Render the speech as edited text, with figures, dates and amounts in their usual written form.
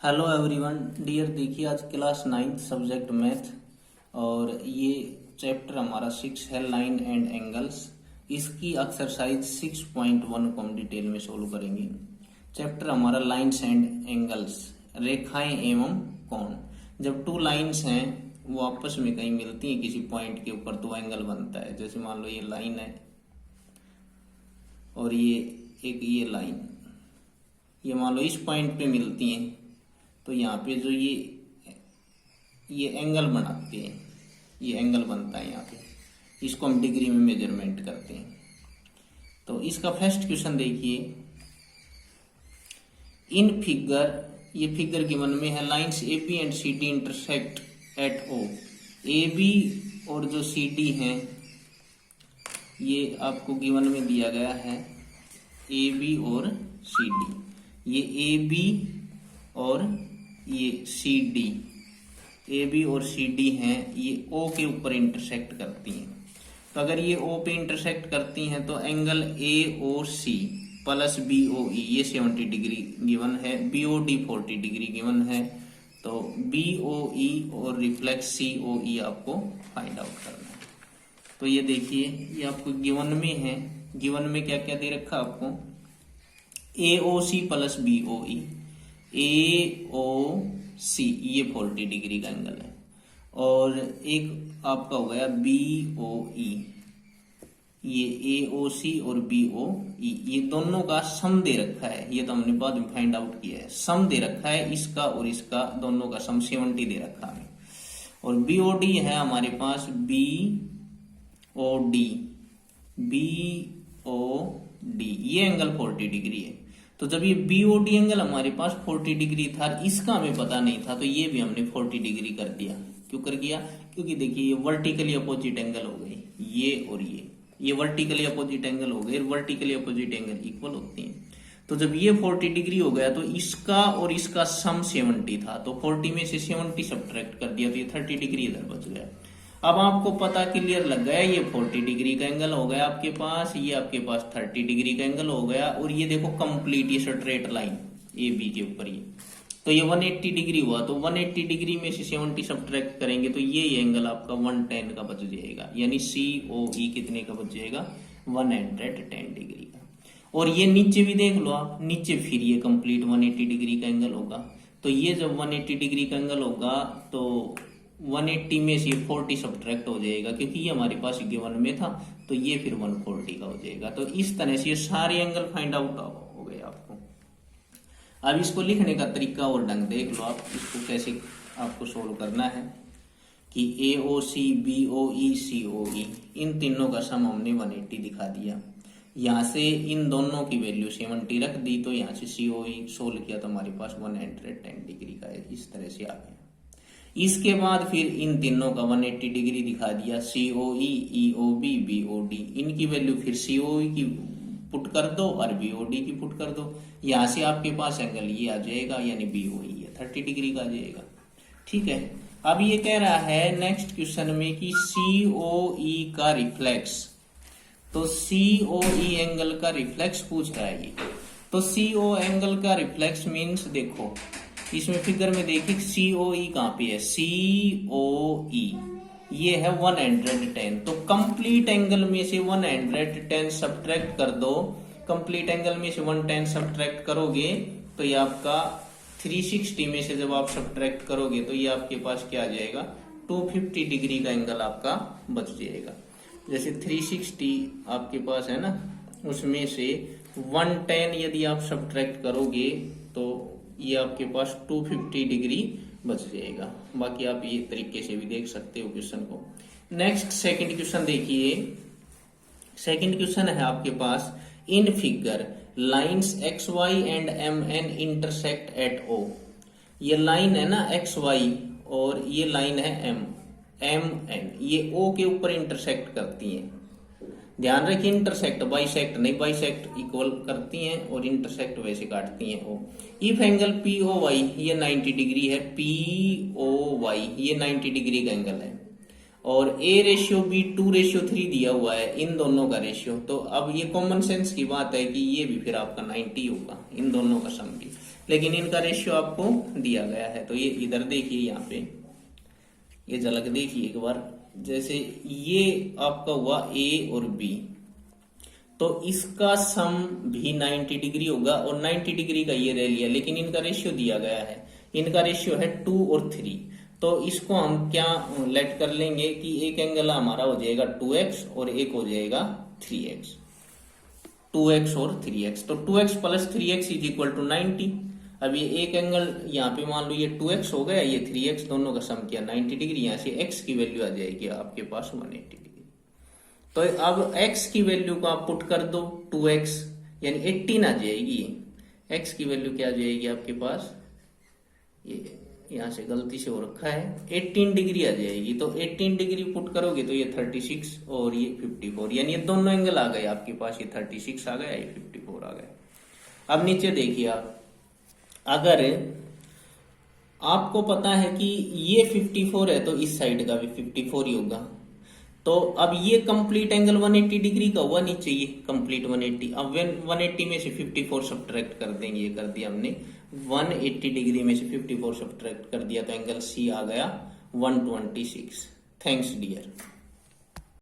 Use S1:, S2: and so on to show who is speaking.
S1: Hello everyone dear, देखिए आज class 9th subject math और ये चैप्टर हमारा 6 है लाइन एंड एंगल्स। इसकी एक्सरसाइज 6.1 को हम डिटेल में सोल्व करेंगे। चैप्टर हमारा लाइन्स एंड एंगल्स, रेखाएं एवं कोण। जब टू लाइन्स हैं वो आपस में कहीं मिलती हैं किसी पॉइंट के ऊपर तो एंगल बनता है। जैसे मान लो ये लाइन है और ये लाइन, ये मान लो इस पॉइंट पे मिलती हैं तो यहाँ पे जो ये एंगल बनाते हैं, ये एंगल बनता है यहाँ पे। इसको हम डिग्री में मेजरमेंट करते हैं। तो इसका फर्स्ट क्वेश्चन देखिए, इन फिगर, ये फिगर गिवन में है lines A B and C D intersect at O. A B और जो सी डी हैं ये आपको गिवन में दिया गया है, ए बी और सी डी। ये ए बी और ये सी डी, ए बी और सी डी हैं, ये ओ के ऊपर इंटरसेक्ट करती हैं। तो अगर ये ओ पे इंटरसेक्ट करती हैं तो angle A O C plus B O E ये 70 डिग्री गिवन है, B O D 40 degree given है। तो बी ओ ई और रिफ्लेक्स सी ओ ई आपको फाइंड आउट करना है। तो ये देखिए, ये आपको गिवन में है। गिवन में क्या क्या दे रखा आपको, ए O C plus B O ई, ए ओ सी ये 40 डिग्री का एंगल है। और एक आपका हो गया बी ओ ई, ये ए ओ सी और बी ओ ई, ये दोनों का सम दे रखा है। ये तो हमने बाद में फाइंड आउट किया है। सम दे रखा है इसका और इसका, दोनों का सम 70 दे रखा है। और बी ओ डी है हमारे पास, B O D, B O D ये एंगल 40 डिग्री है। तो जब ये बी ओ डी एंगल हमारे पास 40 डिग्री था, इसका हमें पता नहीं था, तो ये भी हमने 40 डिग्री कर दिया। क्यों कर दिया? क्योंकि देखिए ये वर्टिकली अपोजिट एंगल हो गए, ये और ये वर्टिकली अपोजिट एंगल हो गए। वर्टिकली अपोजिट एंगल इक्वल होती हैं। तो जब ये 40 डिग्री हो गया तो इसका और इसका सम 70 था, तो 40 में से 70 सब्ट्रैक्ट कर दिया तो ये 30 डिग्री इधर बच गया। अब आपको पता क्लियर लग गया, ये 40 डिग्री का एंगल हो गया आपके पास, ये आपके पास 30 डिग्री का एंगल हो गया। और ये देखो कंप्लीट ये स्ट्रेट लाइन ए बी के ऊपर ये, तो ये 180 डिग्री हुआ। तो 180 डिग्री में से 70 सब्ट्रैक्ट करेंगे तो ये एंगल आपका 110 का बच जाएगा। यानी सी ओ ई कितने का बच जाएगा? 110 डिग्री का। और ये नीचे भी देख लो आप, नीचे फिर ये कंप्लीट 180 डिग्री का एंगल होगा। तो ये जब 180 डिग्री का एंगल होगा तो 180 में से 40 सब्ट्रैक्ट हो जाएगा, क्योंकि ये हमारे पास गिवन में था, तो ये फिर 140 का हो जाएगा। तो इस तरह से ये सारे एंगल फाइंड आउट हो गए आपको। अब इसको लिखने का तरीका और ढंग देख लो आप, इसको कैसे आपको सोल्व करना है कि ए ओ सी, बी ओ ई, सी ओ ई, इन तीनों का सम हमने 180 दिखा दिया। यहाँ से इन दोनों की वैल्यू 70 रख दी, तो यहाँ से सी ओ ई सोल्व किया तो हमारे पास 110 डिग्री का है। इस तरह से आ गया। इसके बाद फिर इन तीनों का 180 डिग्री दिखा दिया, C O E O B, B O D, इनकी वैल्यू फिर सी ओ ई की पुट कर दो और बी ओ डी की पुट कर दो। यहाँ से आपके पास एंगल ये आ जाएगा, यानी बी ओ ई 30 डिग्री का आ जाएगा। ठीक है। अब ये कह रहा है नेक्स्ट क्वेश्चन में कि सी ओ ई का रिफ्लेक्स, तो सी ओ ई एंगल का रिफ्लेक्स पूछ रहा है ये। तो सी ओ एंगल का रिफ्लेक्स मीन्स, देखो इसमें फिगर में देखिए सी ओ ई कहाँ पे है, सी ओ ई ये है 110। तो कंप्लीट एंगल में से 110 सब्ट्रैक्ट कर दो। कंप्लीट एंगल में से 110 सब्ट्रैक्ट करोगे तो ये आपका 360 में से जब आप सब्ट्रैक्ट करोगे तो ये आपके पास क्या आ जाएगा, 250 डिग्री का एंगल आपका बच जाएगा। जैसे 360 आपके पास है ना, उसमें से 110 यदि आप सब्ट्रैक्ट करोगे तो ये आपके पास 250 डिग्री बच जाएगा। बाकी आप ये तरीके से भी देख सकते हो क्वेश्चन को। नेक्स्ट सेकंड क्वेश्चन देखिए। सेकंड क्वेश्चन है आपके पास, in figure lines X Y and M N intersect at O. ये लाइन है ना एक्स वाई और ये लाइन है एम एन, ये ओ के ऊपर इंटरसेक्ट करती हैं। ध्यान रखिए, इंटरसेक्ट, बाइसेक्ट नहीं, बाइसेक्ट इक्वल करती हैं और इंटरसेक्ट वैसे काटती हैं O. If angle P O Y ये 90 डिग्री है, पी ओ वाई ये 90 डिग्री का एंगल है। और A रेशियो B 2:3 दिया हुआ है, इन दोनों का रेशियो। तो अब ये कॉमन सेंस की बात है कि ये भी फिर आपका 90 होगा, इन दोनों का सम भी। लेकिन इनका रेशियो आपको दिया गया है। तो ये इधर देखिए, यहाँ पे ये झलक देखिए एक बार, जैसे ये आपका हुआ ए और बी, तो इसका सम भी 90 डिग्री होगा और 90 डिग्री का ये ले लिया, लेकिन इनका रेशियो दिया गया है, इनका रेशियो है 2 और 3। तो इसको हम क्या लेट कर लेंगे कि एक एंगल हमारा हो जाएगा 2x और एक हो जाएगा 3x, 2x और 3x। तो 2x plus 3x is equal to 90। अब ये एक एंगल यहाँ पे मान लो ये 2x हो गया, ये 3x, दोनों का सम किया 90 डिग्री, यहाँ से x की वैल्यू आ जाएगी आपके पास 180 डिग्री। तो अब x की वैल्यू को आप पुट कर दो, 2x यानी 18 आ जाएगी, x की वैल्यू क्या आ जाएगी आपके पास, ये यहाँ से गलती से हो रखा है 18 डिग्री आ जाएगी। तो 18 डिग्री पुट करोगे तो ये 36 और ये 54, यानी ये दोनों एंगल आ गए आपके पास, ये 36 आ गया, ये 54 आ गया। अब नीचे देखिए आप, अगर आपको पता है कि ये 54 है तो इस साइड का भी 54 ही होगा। तो अब ये कंप्लीट एंगल 180 डिग्री का हुआ, नीचे ये कंप्लीट 180। अब 180 में से 54 सब्ट्रैक्ट कर देंगे, ये कर दिया हमने, 180 डिग्री में से 54 सब्ट्रैक्ट कर दिया तो एंगल सी आ गया 126। Thanks dear.